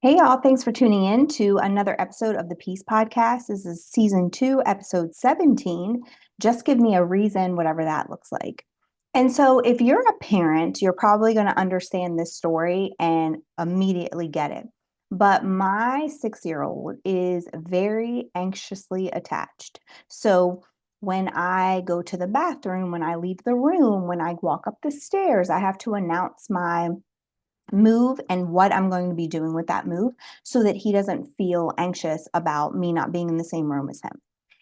Hey, y'all. Thanks for tuning in to another episode of the Peace Podcast. This is season 2, episode 17. Just give me a reason, whatever that looks like. And so, if you're a parent, you're probably going to understand this story and immediately get it. But my 6-year-old is very anxiously attached. So, when I go to the bathroom, when I leave the room, when I walk up the stairs, I have to announce my move and what I'm going to be doing with that move so that he doesn't feel anxious about me not being in the same room as him.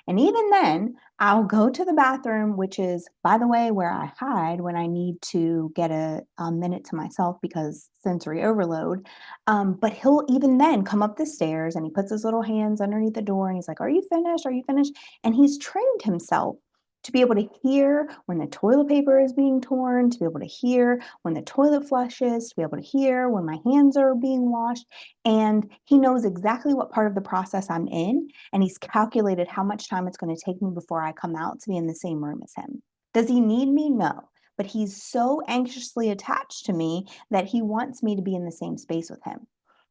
And even then, I'll go to the bathroom, which is, by the way, where I hide when I need to get a minute to myself because sensory overload. But he'll even then come up the stairs and he puts his little hands underneath the door and he's like, "Are you finished? Are you finished?" And he's trained himself to be able to hear when the toilet paper is being torn, to be able to hear when the toilet flushes, to be able to hear when my hands are being washed. And he knows exactly what part of the process I'm in. And he's calculated how much time it's going to take me before I come out to be in the same room as him. Does he need me? No. But he's so anxiously attached to me that he wants me to be in the same space with him.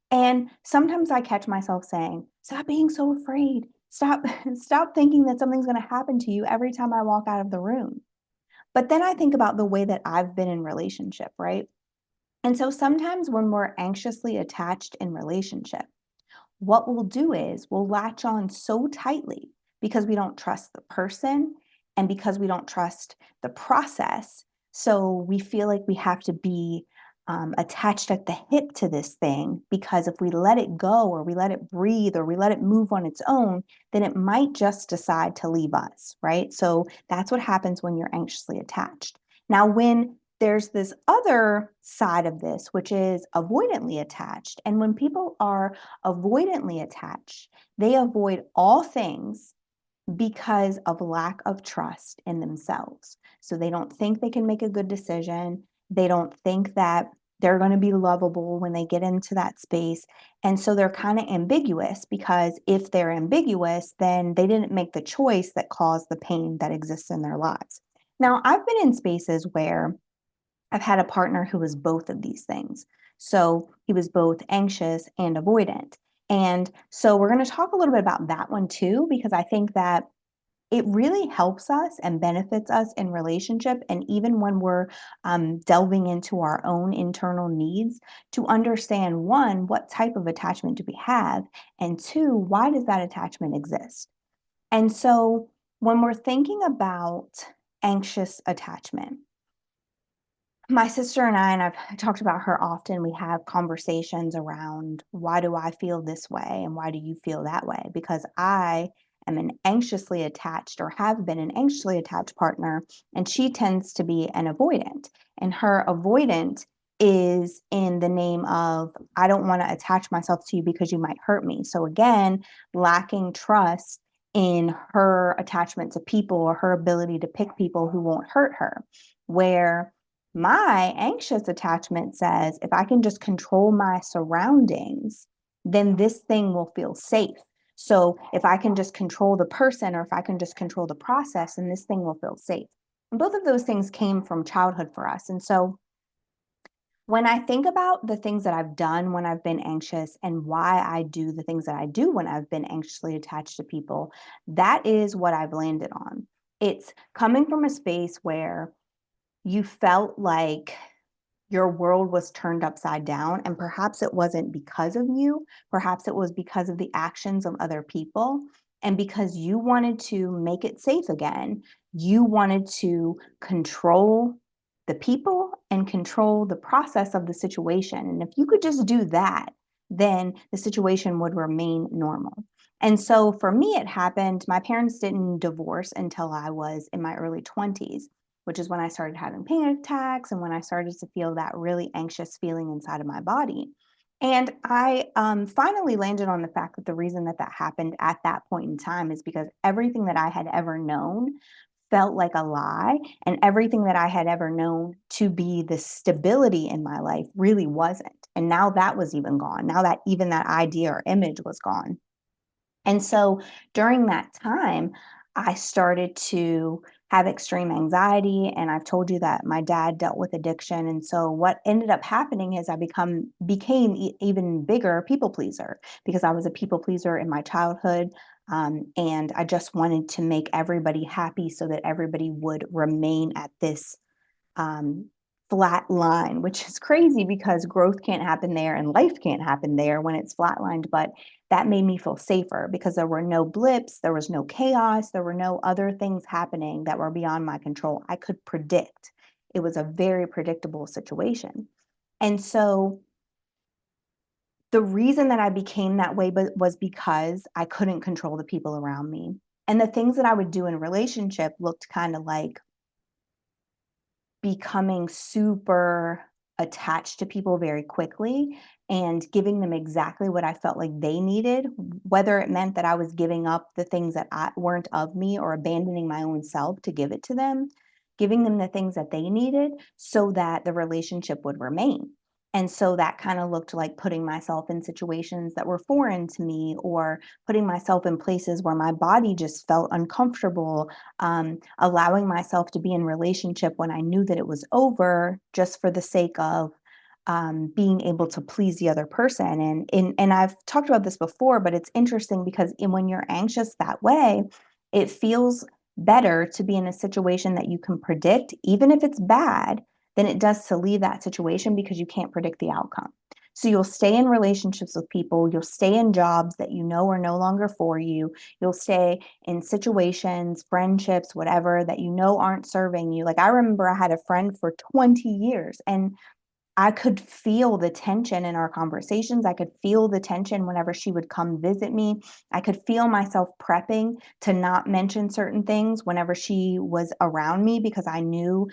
And sometimes I catch myself saying, "Stop being so afraid. Stop, stop thinking that something's going to happen to you every time I walk out of the room." But then I think about the way that I've been in relationship, right? And so sometimes when we're anxiously attached in relationship, what we'll do is we'll latch on so tightly because we don't trust the person and because we don't trust the process. So we feel like we have to be attached at the hip to this thing because if we let it go or we let it breathe or we let it move on its own, then it might just decide to leave us, right? So that's what happens when you're anxiously attached. Now, when there's this other side of this, which is avoidantly attached. And when people are avoidantly attached, they avoid all things because of lack of trust in themselves. So they don't think they can make a good decision. They don't think that they're going to be lovable when they get into that space. And so they're kind of ambiguous because if they're ambiguous, then they didn't make the choice that caused the pain that exists in their lives. Now, I've been in spaces where I've had a partner who was both of these things. So he was both anxious and avoidant. And so we're going to talk a little bit about that one too, because I think that it really helps us and benefits us in relationship. And even when we're delving into our own internal needs to understand one, what type of attachment do we have? And two, why does that attachment exist? And so when we're thinking about anxious attachment, my sister and I've talked about her often, we have conversations around why do I feel this way and why do you feel that way? Because I am an anxiously attached or have been an anxiously attached partner, and she tends to be an avoidant. And her avoidant is in the name of, I don't want to attach myself to you because you might hurt me. So again, lacking trust in her attachment to people or her ability to pick people who won't hurt her. Where my anxious attachment says, if I can just control my surroundings, then this thing will feel safe. So if I can just control the person or if I can just control the process, then this thing will feel safe. And both of those things came from childhood for us. And so when I think about the things that I've done when I've been anxious and why I do the things that I do when I've been anxiously attached to people, that is what I've landed on. It's coming from a space where you felt like your world was turned upside down. And perhaps it wasn't because of you, perhaps it was because of the actions of other people. And because you wanted to make it safe again, you wanted to control the people and control the process of the situation. And if you could just do that, then the situation would remain normal. And so for me, it happened. My parents didn't divorce until I was in my early 20s, which is when I started having panic attacks and when I started to feel that really anxious feeling inside of my body. And I finally landed on the fact that the reason that that happened at that point in time is because everything that I had ever known felt like a lie. And everything that I had ever known to be the stability in my life really wasn't. And now that was even gone. Now that even that idea or image was gone. And so during that time, I started to have extreme anxiety. And I've told you that my dad dealt with addiction. And so what ended up happening is I became even bigger people pleaser because I was a people pleaser in my childhood. And I just wanted to make everybody happy so that everybody would remain at this um, flat line, which is crazy because growth can't happen there and life can't happen there when it's flatlined. But that made me feel safer because there were no blips, there was no chaos, there were no other things happening that were beyond my control. I could predict. It was a very predictable situation. And so the reason that I became that way was because I couldn't control the people around me. And the things that I would do in relationship looked kind of like becoming super attached to people very quickly and giving them exactly what I felt like they needed, whether it meant that I was giving up the things that weren't of me or abandoning my own self to give it to them, giving them the things that they needed so that the relationship would remain. And so that kind of looked like putting myself in situations that were foreign to me or putting myself in places where my body just felt uncomfortable, allowing myself to be in relationship when I knew that it was over just for the sake of being able to please the other person. And I've talked about this before, but it's interesting because when you're anxious that way, it feels better to be in a situation that you can predict, even if it's bad, than it does to leave that situation because you can't predict the outcome. So you'll stay in relationships with people, you'll stay in jobs that you know are no longer for you, you'll stay in situations, friendships, whatever that you know aren't serving you. Like I remember I had a friend for 20 years and I could feel the tension in our conversations. I could feel the tension whenever she would come visit me. I could feel myself prepping to not mention certain things whenever she was around me because I knew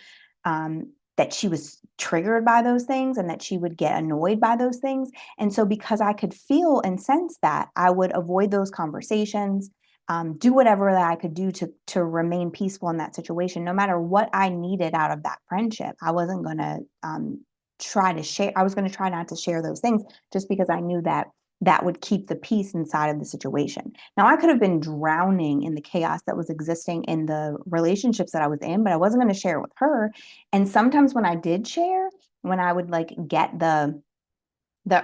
that she was triggered by those things and that she would get annoyed by those things. And so, because I could feel and sense that, I would avoid those conversations. Do whatever that I could do to remain peaceful in that situation, no matter what I needed out of that friendship. I wasn't going to try to share. I was going to try not to share those things just because I knew that that would keep the peace inside of the situation. Now, I could have been drowning in the chaos that was existing in the relationships that I was in, but I wasn't going to share it with her. And sometimes when I did share, when I would like get the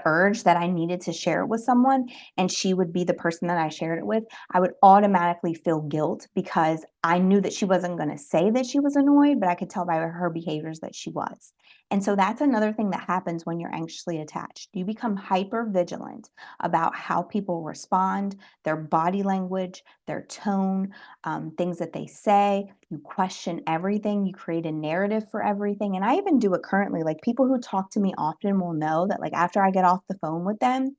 urge that I needed to share it with someone and she would be the person that I shared it with, I would automatically feel guilt because I knew that she wasn't going to say that she was annoyed, but I could tell by her behaviors that she was. And so that's another thing that happens when you're anxiously attached. You become hyper vigilant about how people respond, their body language, their tone, things that they say. You question everything. You create a narrative for everything. And I even do it currently. Like people who talk to me often will know that like after I get off the phone with them,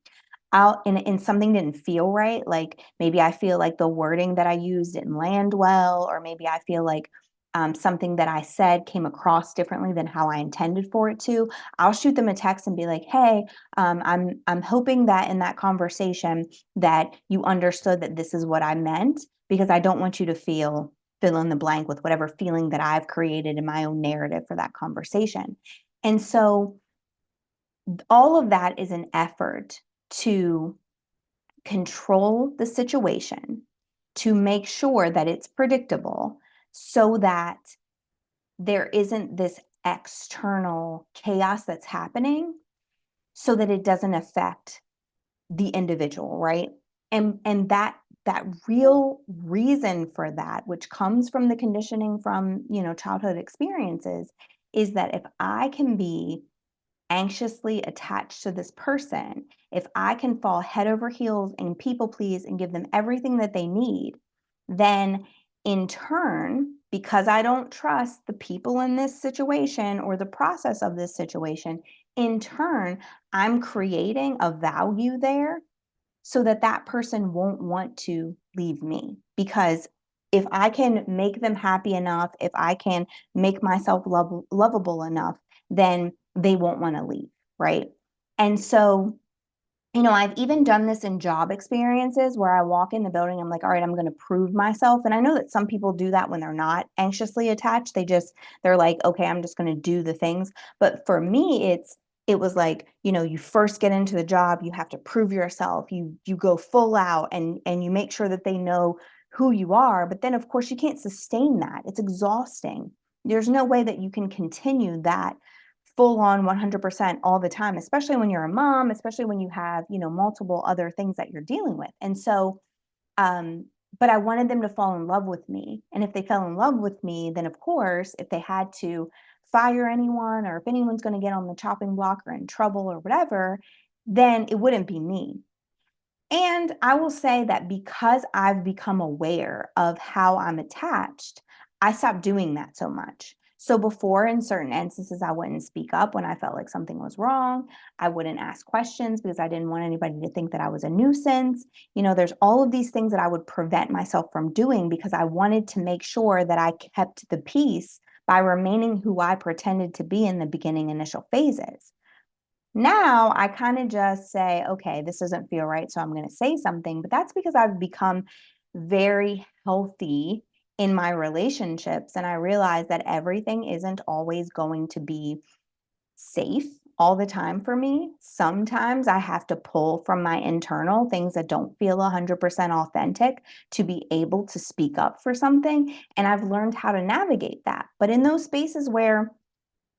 and something didn't feel right, like maybe I feel like the wording that I used didn't land well, or maybe I feel like something that I said came across differently than how I intended for it to. I'll shoot them a text and be like, "Hey, I'm hoping that in that conversation that you understood that this is what I meant because I don't want you to fill in the blank with whatever feeling that I've created in my own narrative for that conversation." And so all of that is an effort to control the situation, to make sure that it's predictable so that there isn't this external chaos that's happening so that it doesn't affect the individual, right? And that real reason for that, which comes from the conditioning from, childhood experiences, is that if I can be anxiously attached to this person, if I can fall head over heels and people please and give them everything that they need, then in turn, because I don't trust the people in this situation or the process of this situation, in turn, I'm creating a value there so that that person won't want to leave me. Because if I can make them happy enough, if I can make myself lovable enough, then they won't want to leave, right? And so, I've even done this in job experiences where I walk in the building, I'm like, all right, I'm going to prove myself. And I know that some people do that when they're not anxiously attached. They're like, okay, I'm just going to do the things. But for me, it was like, you first get into the job, you have to prove yourself. You go full out and you make sure that they know who you are. But then, of course, you can't sustain that. It's exhausting. There's no way that you can continue that full on 100% all the time, especially when you're a mom, especially when you have, multiple other things that you're dealing with. And so, um, but I wanted them to fall in love with me. And if they fell in love with me, then of course, if they had to fire anyone or if anyone's going to get on the chopping block or in trouble or whatever, then it wouldn't be me. And I will say that because I've become aware of how I'm attached, I stopped doing that so much. So before, in certain instances, I wouldn't speak up when I felt like something was wrong. I wouldn't ask questions because I didn't want anybody to think that I was a nuisance. There's all of these things that I would prevent myself from doing because I wanted to make sure that I kept the peace by remaining who I pretended to be in the beginning initial phases. Now I kind of just say, okay, this doesn't feel right, so I'm going to say something. But that's because I've become very healthy in my relationships. And I realize that everything isn't always going to be safe all the time for me. Sometimes I have to pull from my internal things that don't feel 100% authentic to be able to speak up for something. And I've learned how to navigate that. But in those spaces where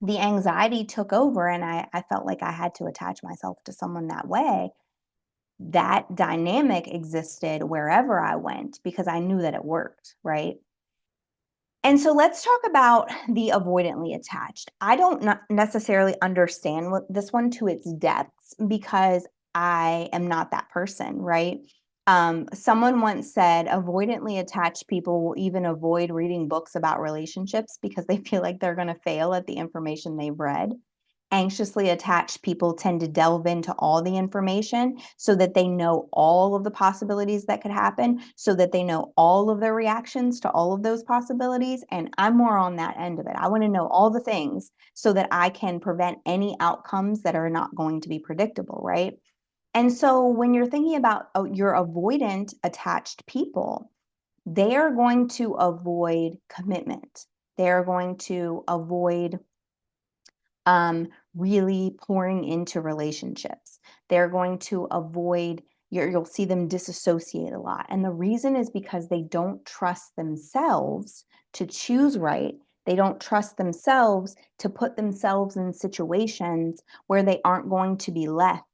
the anxiety took over and I felt like I had to attach myself to someone that way, that dynamic existed wherever I went because I knew that it worked, right? And so let's talk about the avoidantly attached. I don't necessarily understand this one to its depths because I am not that person, right? Someone once said avoidantly attached people will even avoid reading books about relationships because they feel like they're going to fail at the information they've read. Anxiously attached people tend to delve into all the information so that they know all of the possibilities that could happen, so that they know all of their reactions to all of those possibilities. And I'm more on that end of it. I want to know all the things so that I can prevent any outcomes that are not going to be predictable, right? And so when you're thinking about your avoidant attached people, they are going to avoid commitment. They're going to avoid really pouring into relationships. They're going to avoid you'll see them disassociate a lot. And the reason is because they don't trust themselves to choose right. They don't trust themselves to put themselves in situations where they aren't going to be left.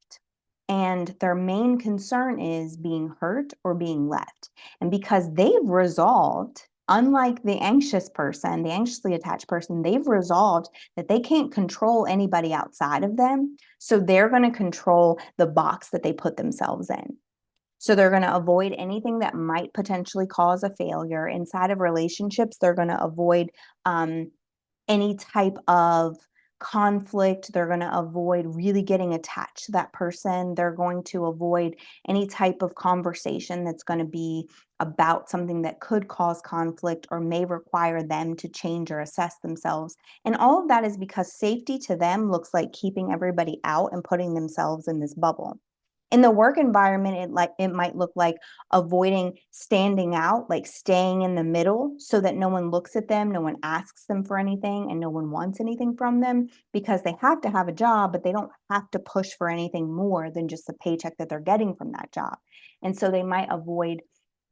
And their main concern is being hurt or being left. And because they've resolved, unlike the anxious person, the anxiously attached person, they've resolved that they can't control anybody outside of them. So they're going to control the box that they put themselves in. So they're going to avoid anything that might potentially cause a failure. Inside of relationships, they're going to avoid any type of conflict. They're going to avoid really getting attached to that person. They're going to avoid any type of conversation that's going to be about something that could cause conflict or may require them to change or assess themselves. And all of that is because safety to them looks like keeping everybody out and putting themselves in this bubble. In the work environment, it might look like avoiding standing out, like staying in the middle so that no one looks at them, no one asks them for anything, and no one wants anything from them because they have to have a job, but they don't have to push for anything more than just the paycheck that they're getting from that job. And so they might avoid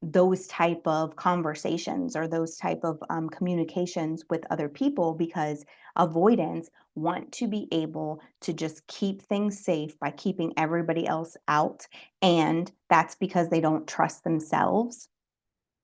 those type of conversations or those type of communications with other people because avoidance want to be able to just keep things safe by keeping everybody else out. And that's because they don't trust themselves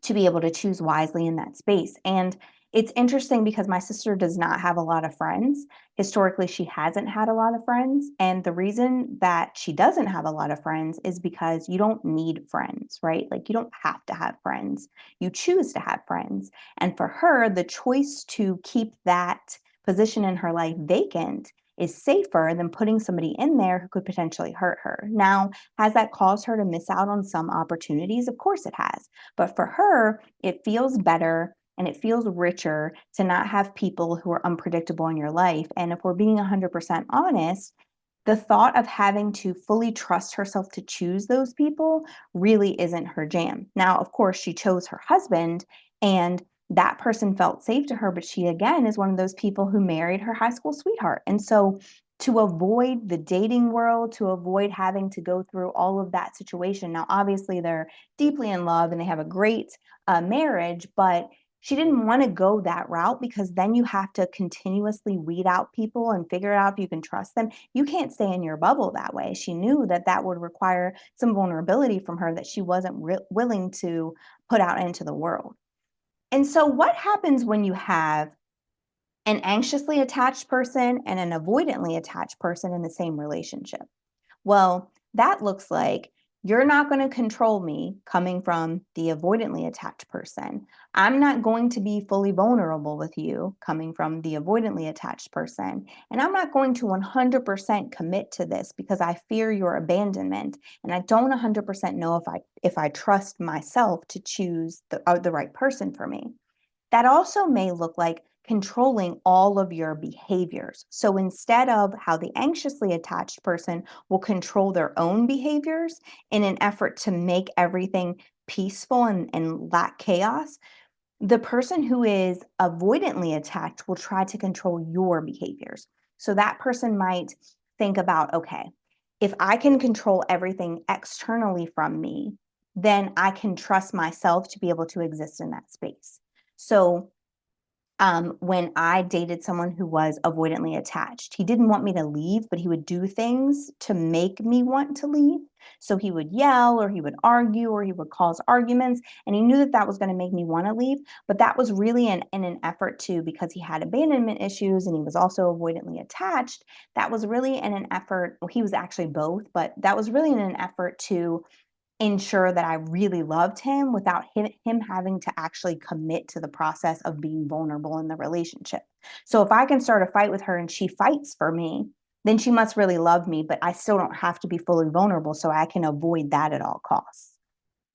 to be able to choose wisely in that space. And it's interesting because my sister does not have a lot of friends. Historically, she hasn't had a lot of friends. And the reason that she doesn't have a lot of friends is because you don't need friends, right? Like you don't have to have friends. You choose to have friends. And for her, the choice to keep that position in her life vacant is safer than putting somebody in there who could potentially hurt her. Now, has that caused her to miss out on some opportunities? Of course it has. But for her, it feels better and it feels richer to not have people who are unpredictable in your life. And if we're being 100% honest, the thought of having to fully trust herself to choose those people really isn't her jam. Now, of course, she chose her husband and that person felt safe to her, but she again is one of those people who married her high school sweetheart. And so to avoid the dating world, to avoid having to go through all of that situation. Now, obviously, they're deeply in love and they have a great marriage, but she didn't want to go that route because then you have to continuously weed out people and figure out if you can trust them. You can't stay in your bubble that way. She knew that that would require some vulnerability from her that she wasn't willing to put out into the world. And so, what happens when you have an anxiously attached person and an avoidantly attached person in the same relationship? Well, that looks like you're not going to control me coming from the avoidantly attached person. I'm not going to be fully vulnerable with you coming from the avoidantly attached person. And I'm not going to 100% commit to this because I fear your abandonment. And I don't 100% know if I trust myself to choose the right person for me. That also may look like controlling all of your behaviors. So instead of how the anxiously attached person will control their own behaviors in an effort to make everything peaceful and lack chaos, the person who is avoidantly attached will try to control your behaviors. So that person might think about, okay, if I can control everything externally from me, then I can trust myself to be able to exist in that space. So when I dated someone who was avoidantly attached, he didn't want me to leave, but he would do things to make me want to leave. So he would yell or he would argue or he would cause arguments. And he knew that that was going to make me want to leave. But that was really in an effort to, because he had abandonment issues and he was also avoidantly attached, that was really in an effort, well, he was actually both, but that was really in an effort to ensure that I really loved him without him having to actually commit to the process of being vulnerable in the relationship. So if I can start a fight with her and she fights for me, then she must really love me, but I still don't have to be fully vulnerable so I can avoid that at all costs.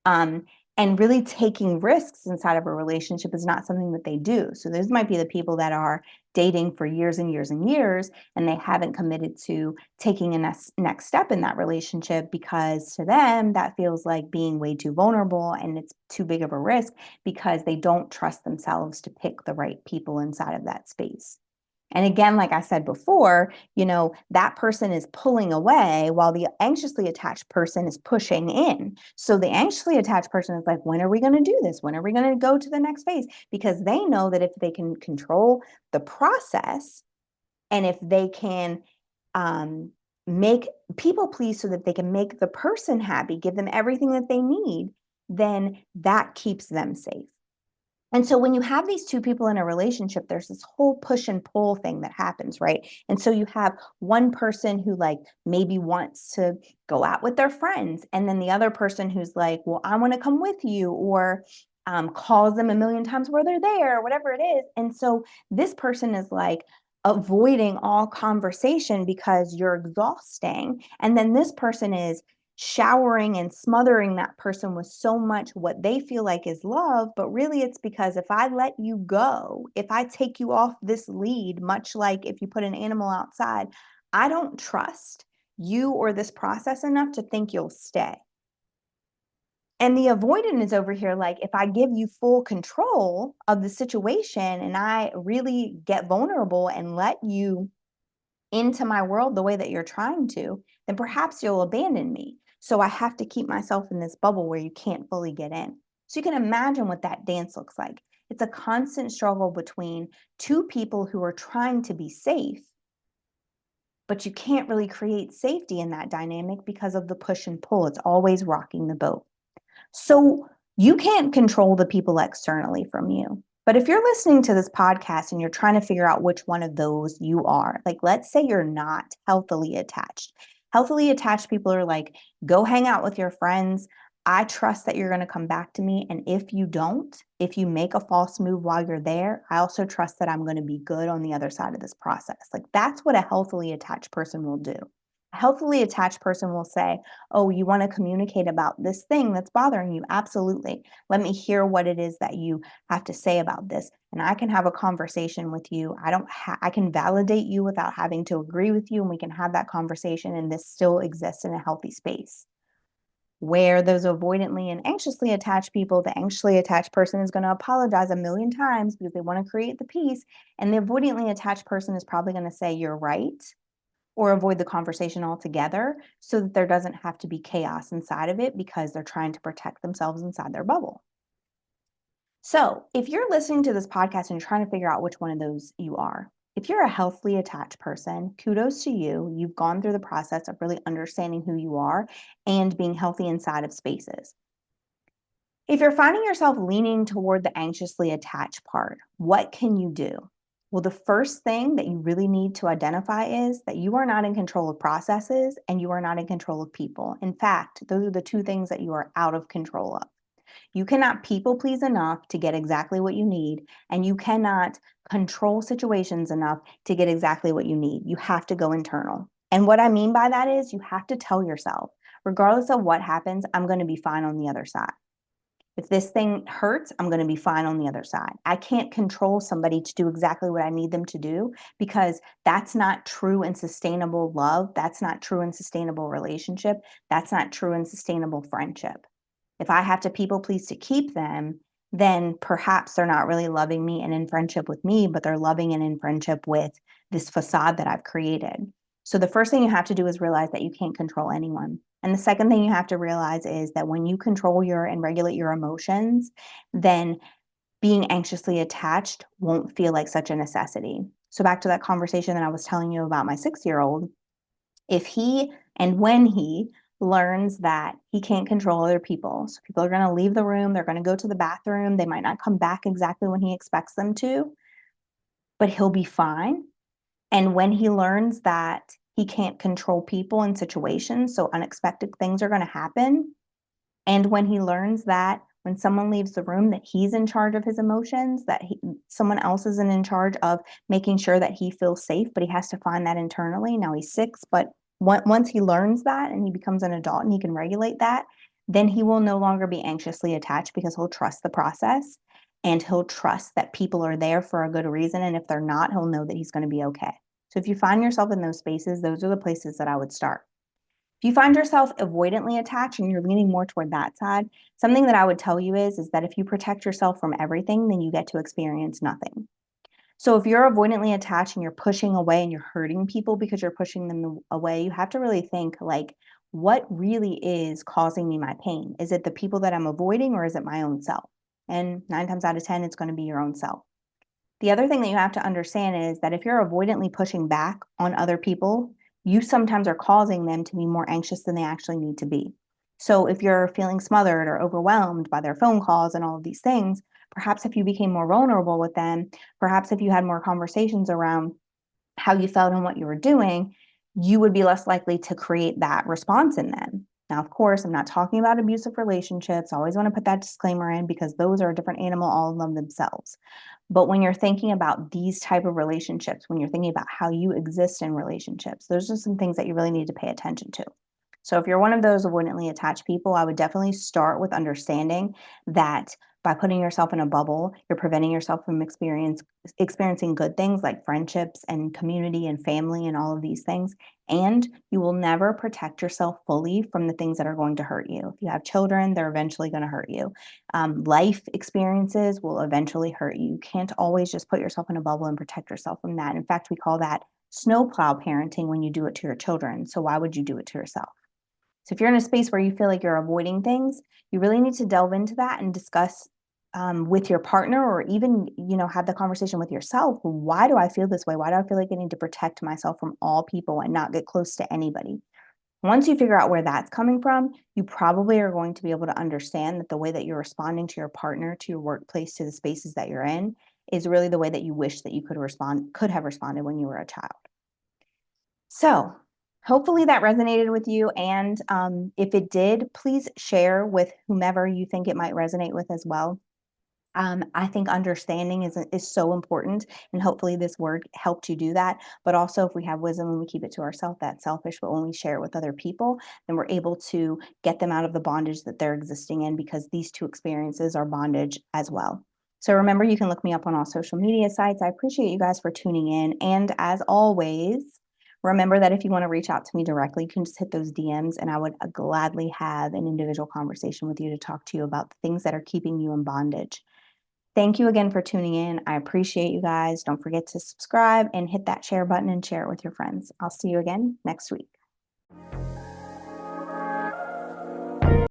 Um, and really taking risks inside of a relationship is not something that they do. So those might be the people that are dating for years and years and years, and they haven't committed to taking a next step in that relationship because to them that feels like being way too vulnerable and it's too big of a risk because they don't trust themselves to pick the right people inside of that space. And again, like I said before, that person is pulling away while the anxiously attached person is pushing in. So the anxiously attached person is like, when are we going to do this? When are we going to go to the next phase? Because they know that if they can control the process and if they can make people please so that they can make the person happy, give them everything that they need, then that keeps them safe. And so when you have these two people in a relationship, there's this whole push and pull thing that happens, right? And so you have one person who like maybe wants to go out with their friends, and then the other person who's like, well, I want to come with you, or calls them a million times where they're there, or whatever it is. And so this person is like avoiding all conversation because you're exhausting. And then this person is showering and smothering that person with so much what they feel like is love, but really it's because if I let you go, if I take you off this lead, much like if you put an animal outside, I don't trust you or this process enough to think you'll stay. And the avoidant is over here like, if I give you full control of the situation and I really get vulnerable and let you into my world the way that you're trying to, then perhaps you'll abandon me. So I have to keep myself in this bubble where you can't fully get in. So you can imagine what that dance looks like. It's a constant struggle between two people who are trying to be safe, but you can't really create safety in that dynamic because of the push and pull. It's always rocking the boat. So you can't control the people externally from you. But if you're listening to this podcast and you're trying to figure out which one of those you are, like let's say you're not healthily attached. Healthily attached people are like, go hang out with your friends. I trust that you're going to come back to me. And if you don't, if you make a false move while you're there, I also trust that I'm going to be good on the other side of this process. Like that's what a healthily attached person will do. A healthily attached person will say, oh, you want to communicate about this thing that's bothering you? Absolutely. Let me hear what it is that you have to say about this. And I can have a conversation with you. I can validate you without having to agree with you. And we can have that conversation and this still exists in a healthy space. Where those avoidantly and anxiously attached people, the anxiously attached person is going to apologize a million times because they want to create the peace. And the avoidantly attached person is probably going to say, you're right. or avoid the conversation altogether so that there doesn't have to be chaos inside of it because they're trying to protect themselves inside their bubble. So, if you're listening to this podcast and you're trying to figure out which one of those you are, if you're a healthily attached person, kudos to you. You've gone through the process of really understanding who you are and being healthy inside of spaces. If you're finding yourself leaning toward the anxiously attached part, what can you do? Well, the first thing that you really need to identify is that you are not in control of processes and you are not in control of people. In fact, those are the two things that you are out of control of. You cannot people please enough to get exactly what you need, and you cannot control situations enough to get exactly what you need. You have to go internal. And what I mean by that is you have to tell yourself, regardless of what happens, I'm going to be fine on the other side. If this thing hurts, I'm going to be fine on the other side. I can't control somebody to do exactly what I need them to do because that's not true and sustainable love. That's not true and sustainable relationship. That's not true and sustainable friendship. If I have to people please to keep them, then perhaps they're not really loving me and in friendship with me, but they're loving and in friendship with this facade that I've created. So the first thing you have to do is realize that you can't control anyone. And the second thing you have to realize is that when you control your and regulate your emotions, then being anxiously attached won't feel like such a necessity. So back to that conversation that I was telling you about my 6-year-old, if he and when he learns that he can't control other people, so people are going to leave the room, they're going to go to the bathroom, they might not come back exactly when he expects them to, but he'll be fine. And when he learns that he can't control people and situations, so unexpected things are going to happen. And when he learns that when someone leaves the room, that he's in charge of his emotions, that someone else isn't in charge of making sure that he feels safe, but he has to find that internally. Now he's 6, but once he learns that and he becomes an adult and he can regulate that, then he will no longer be anxiously attached because he'll trust the process and he'll trust that people are there for a good reason. And if they're not, he'll know that he's going to be okay. So if you find yourself in those spaces, those are the places that I would start. If you find yourself avoidantly attached and you're leaning more toward that side, something that I would tell you is that if you protect yourself from everything, then you get to experience nothing. So if you're avoidantly attached and you're pushing away and you're hurting people because you're pushing them away, you have to really think like, what really is causing me my pain? Is it the people that I'm avoiding or is it my own self? And 9 times out of 10, it's going to be your own self. The other thing that you have to understand is that if you're avoidantly pushing back on other people, you sometimes are causing them to be more anxious than they actually need to be. So if you're feeling smothered or overwhelmed by their phone calls and all of these things, perhaps if you became more vulnerable with them, perhaps if you had more conversations around how you felt and what you were doing, you would be less likely to create that response in them. Now, of course, I'm not talking about abusive relationships. I always want to put that disclaimer in because those are a different animal all in them themselves. But when you're thinking about these type of relationships, when you're thinking about how you exist in relationships, those are some things that you really need to pay attention to. So if you're one of those avoidantly attached people, I would definitely start with understanding that by putting yourself in a bubble, you're preventing yourself from experiencing good things like friendships and community and family and all of these things. And you will never protect yourself fully from the things that are going to hurt you. If you have children, they're eventually going to hurt you. Life experiences will eventually hurt you. You can't always just put yourself in a bubble and protect yourself from that. In fact, we call that snowplow parenting when you do it to your children. So why would you do it to yourself? So if you're in a space where you feel like you're avoiding things, you really need to delve into that and discuss with your partner or even, have the conversation with yourself. Why do I feel this way? Why do I feel like I need to protect myself from all people and not get close to anybody? Once you figure out where that's coming from, you probably are going to be able to understand that the way that you're responding to your partner, to your workplace, to the spaces that you're in is really the way that you wish that you could have responded when you were a child. So hopefully that resonated with you. And if it did, please share with whomever you think it might resonate with as well. I think understanding is so important, and hopefully this word helped you do that. But also, if we have wisdom and we keep it to ourselves, that's selfish. But when we share it with other people, then we're able to get them out of the bondage that they're existing in, because these two experiences are bondage as well. So remember, you can look me up on all social media sites. I appreciate you guys for tuning in, and as always, remember that if you want to reach out to me directly, you can just hit those DMs, and I would gladly have an individual conversation with you to talk to you about the things that are keeping you in bondage. Thank you again for tuning in. I appreciate you guys. Don't forget to subscribe and hit that share button and share it with your friends. I'll see you again next week.